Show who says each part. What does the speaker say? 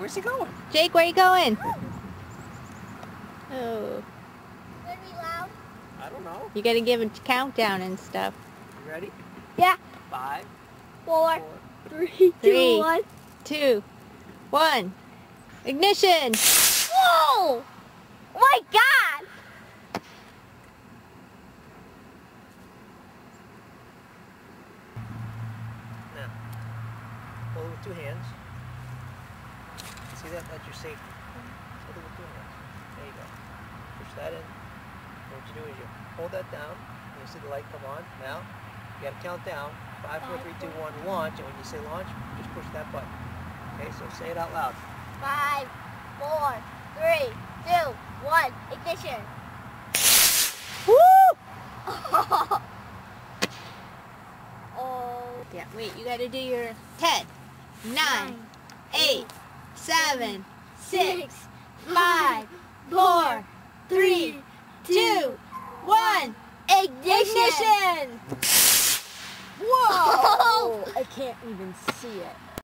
Speaker 1: Where's he going?
Speaker 2: Jake, where are you going? Oh.
Speaker 3: Gonna be loud?
Speaker 1: I don't know.
Speaker 2: You gotta give a countdown and stuff.
Speaker 1: You ready?
Speaker 3: Yeah.
Speaker 1: 5,
Speaker 3: 4,
Speaker 1: 4,
Speaker 3: 3, 2, 1.
Speaker 2: 2, 1. Ignition!
Speaker 3: Whoa! Oh my God!
Speaker 1: Now, hold it with 2 hands. See that? That's your safety. Hold it with 2 hands. There you go. Push that in. And what you do is you hold that down. And you see the light come on. Now, you gotta count down. 5, 4, 3, 2, 1, launch. And when you say launch, just push that button. Okay, so say it out loud.
Speaker 3: 5, 4, 3, 2, 1. Ignition.
Speaker 2: Woo!
Speaker 3: Oh.
Speaker 2: Yeah, wait, you gotta do your 10, 9, 8, 7, 6, 5, 4, 3, 2, 1.
Speaker 3: Ignition!
Speaker 2: Whoa! I can't even see it.